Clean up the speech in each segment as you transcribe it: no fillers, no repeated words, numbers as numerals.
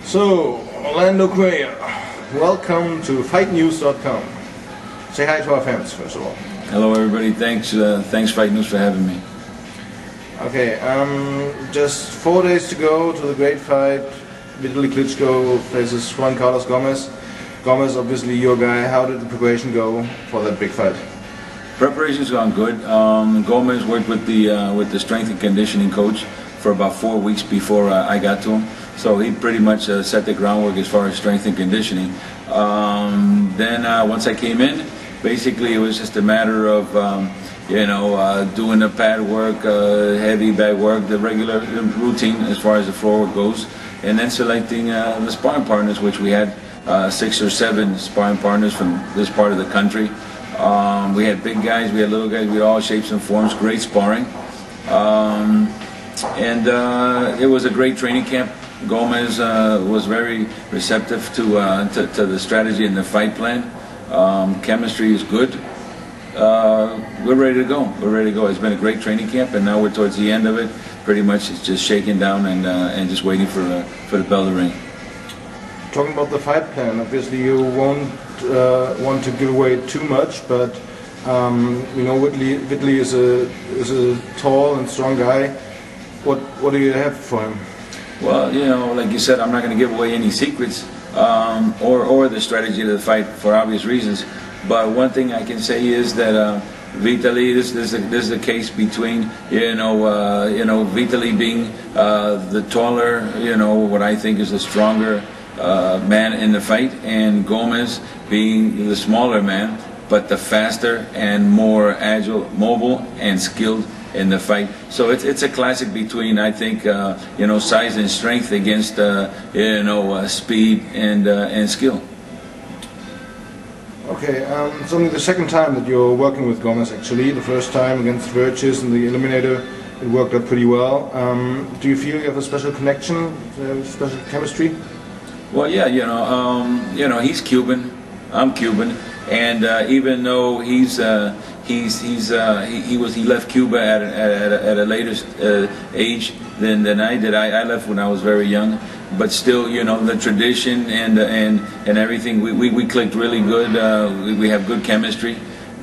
So, Orlando Cuellar, welcome to FightNews.com. Say hi to our fans, first of all. Hello, everybody. Thanks, Fight News, for having me. Okay, just 4 days to go to the great fight. Vitali Klitschko faces Juan Carlos Gomez. Gomez, obviously your guy. How did the preparation go for that big fight? Preparation's gone good. Gomez worked with the strength and conditioning coach for about 4 weeks before I got to him. So he pretty much set the groundwork as far as strength and conditioning. Then once I came in, basically it was just a matter of doing the pad work, heavy bag work, the regular routine as far as the floor work goes, and then selecting the sparring partners, which we had 6 or 7 sparring partners from this part of the country. We had big guys, we had little guys, we had all shapes and forms, great sparring. It was a great training camp. Gomez was very receptive to the strategy and the fight plan. Chemistry is good. We're ready to go. We're ready to go. It's been a great training camp, and now we're towards the end of it. Pretty much it's just shaking down and just waiting for the bell to ring. Talking about the fight plan, obviously you won't want to give away too much, but Vitali is a tall and strong guy. What do you have for him? Well, like you said, I'm not going to give away any secrets or the strategy of the fight for obvious reasons. But one thing I can say is that Vitali, this is the case between Vitali being the taller, what I think is the stronger man in the fight, and Gomez being the smaller man, but the faster and more agile, mobile, and skilled in the fight. So it's a classic between, I think, size and strength against speed and skill. Okay, it's only the second time that you're working with Gomez. Actually, the first time against Virtus in the Eliminator, it worked out pretty well. Do you feel you have a special connection, special chemistry? Well, yeah, he's Cuban, I'm Cuban, and even though he left Cuba at a later age than I did. I left when I was very young, but still, the tradition and everything, we clicked really good. We have good chemistry.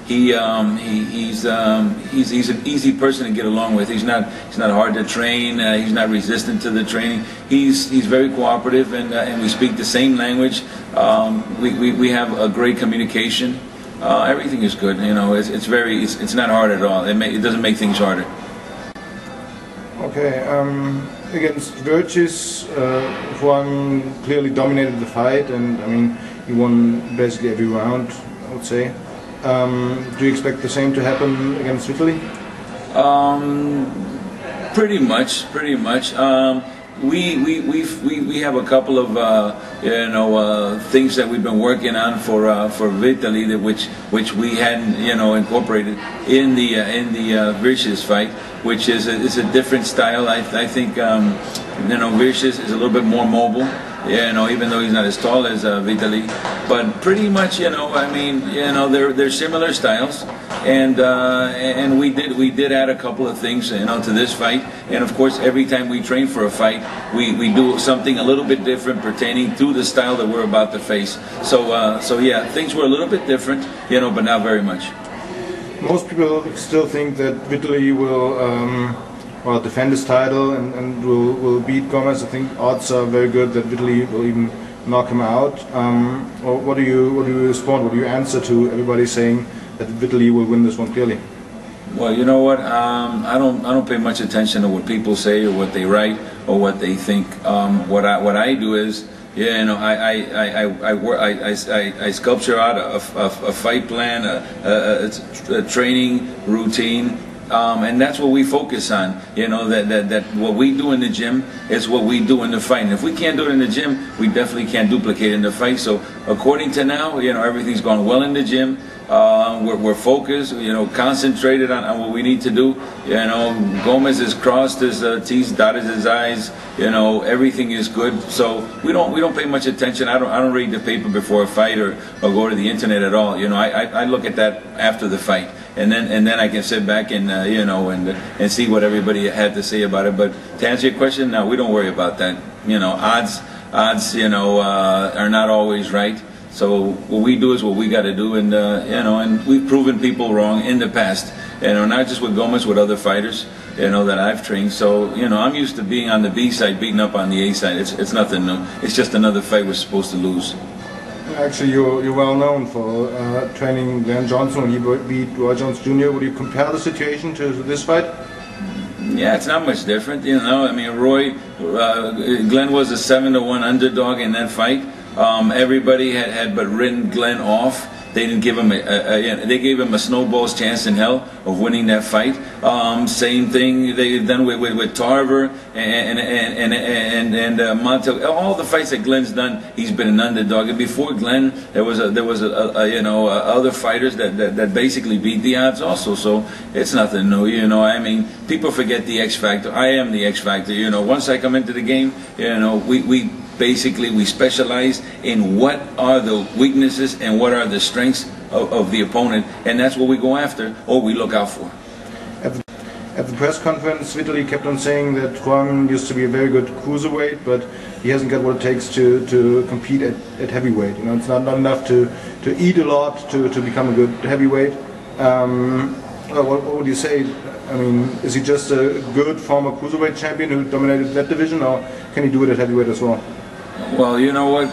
He's an easy person to get along with. He's not hard to train. He's not resistant to the training. He's very cooperative, and we speak the same language. We have a great communication. Everything is good. It's not hard at all. It doesn't make things harder. Okay. Against Virtus, Juan clearly dominated the fight, and I mean he won basically every round, I would say. Do you expect the same to happen against Vitali? Pretty much. We have a couple of things that we've been working on for Vitali, which we hadn't incorporated in the Virtus fight, which is a different style. I think Virtus is a little bit more mobile. Even though he's not as tall as Vitali, but pretty much, they're similar styles, and we did add a couple of things, to this fight, and of course, every time we train for a fight, we do something a little bit different pertaining to the style that we're about to face. So yeah, things were a little bit different, but not very much. Most people still think that Vitali will defend his title and will beat Gomez. I think odds are very good that Vitali will even knock him out. What do you respond? What do you answer to everybody saying that Vitali will win this one clearly? Well, you know what? I don't pay much attention to what people say or what they write or what they think. What I do is, I sculpture out a fight plan, a training routine. And that's what we focus on, that what we do in the gym is what we do in the fight. And if we can't do it in the gym, we definitely can't duplicate it in the fight. So according to now, everything's gone well in the gym. We're focused, concentrated on what we need to do. Gomez has crossed his T's, dotted his I's. Everything is good. So we don't pay much attention. I don't read the paper before a fight or go to the internet at all. I look at that after the fight, and then I can sit back and see what everybody had to say about it. But to answer your question, no, we don't worry about that. odds, are not always right. So what we do is what we got to do, and and we've proven people wrong in the past. Not just with Gomez, with other fighters, that I've trained. So I'm used to being on the B side, beating up on the A side. It's nothing new. It's just another fight we're supposed to lose. Actually, you're well known for training Glenn Johnson when he beat Roy Jones Jr. Would you compare the situation to this fight? Yeah, it's not much different. I mean, Glenn was a 7-1 underdog in that fight. Everybody had but written Glenn off. They didn't give him they gave him a snowball's chance in hell of winning that fight. Same thing they've done with Tarver and Montel. All the fights that Glenn's done, he's been an underdog. And before Glenn, there was other fighters that basically beat the odds also. So it's nothing new. I mean, people forget the X factor. I am the X factor. Once I come into the game, we specialize in what are the weaknesses and what are the strengths of the opponent, and that's what we go after or we look out for. At the press conference, Vitali kept on saying that Juan used to be a very good cruiserweight, but he hasn't got what it takes to compete at heavyweight. It's not enough to eat a lot to become a good heavyweight. What would you say? I mean, is he just a good former cruiserweight champion who dominated that division, or can he do it at heavyweight as well? Well, you know what?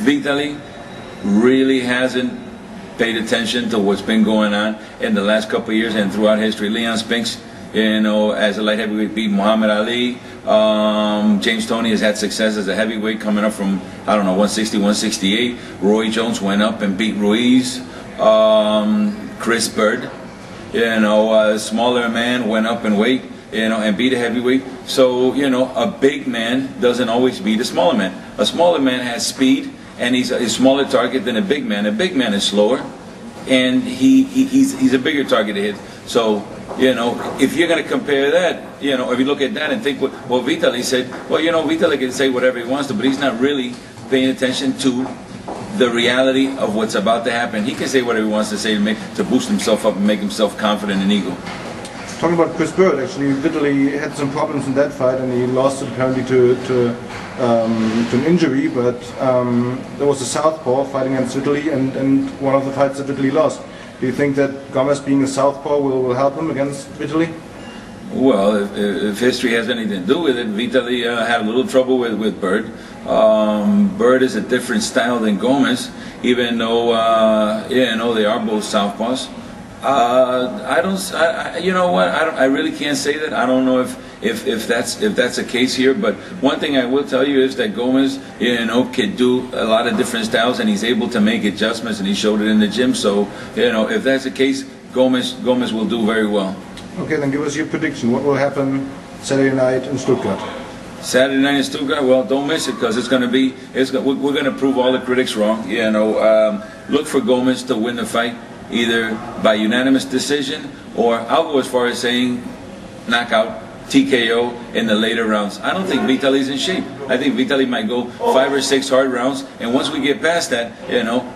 Vitali really hasn't paid attention to what's been going on in the last couple of years and throughout history. Leon Spinks, as a light heavyweight, beat Muhammad Ali. James Toney has had success as a heavyweight, coming up from, 160, 168. Roy Jones went up and beat Ruiz. Chris Bird, a smaller man, went up in weight, and beat a heavyweight. So, a big man doesn't always beat a smaller man. A smaller man has speed, and he's a smaller target than a big man. A big man is slower, and he's a bigger target to hit. So, if you're going to compare that, if you look at that and think what Vitali said, well, Vitali can say whatever he wants to, but he's not really paying attention to the reality of what's about to happen. He can say whatever he wants to say to boost himself up and make himself confident and ego. Talking about Chris Bird, actually, Vitali had some problems in that fight, and he lost apparently to an injury. But there was a southpaw fighting against Vitali, and one of the fights that Vitali lost. Do you think that Gomez being a southpaw will help him against Vitali? Well, if history has anything to do with it, Vitali had a little trouble with Bird. Bird is a different style than Gomez, even though they are both southpaws. I really can't say that. I don't know if that's the case here. But one thing I will tell you is that Gomez, can do a lot of different styles, and he's able to make adjustments, and he showed it in the gym. So, if that's the case, Gomez will do very well. Okay, then give us your prediction. What will happen Saturday night in Stuttgart? Saturday night in Stuttgart, well, don't miss it, because we're going to prove all the critics wrong. Look for Gomez to win the fight, either by unanimous decision, or I'll go as far as saying knockout, TKO in the later rounds. I don't think Vitali's in shape. I think Vitali might go 5 or 6 hard rounds, and once we get past that,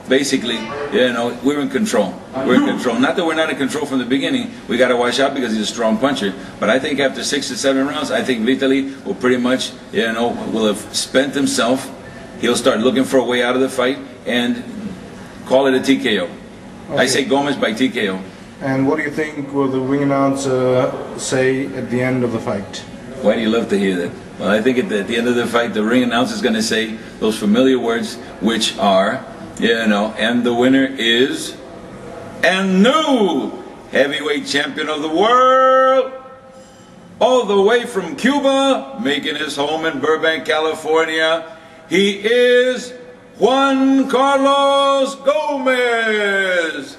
basically, we're in control. We're in control. Not that we're not in control from the beginning. We got to watch out because he's a strong puncher. But I think after 6 to 7 rounds, I think Vitali will pretty much, will have spent himself. He'll start looking for a way out of the fight and call it a TKO. Okay. I say Gomez by TKO. And what do you think will the ring announcer say at the end of the fight? Why do you love to hear that? Well, I think at the end of the fight, the ring announcer is going to say those familiar words, which are, and the winner is, and new heavyweight champion of the world, all the way from Cuba, making his home in Burbank, California, he is Juan Carlos Gomez.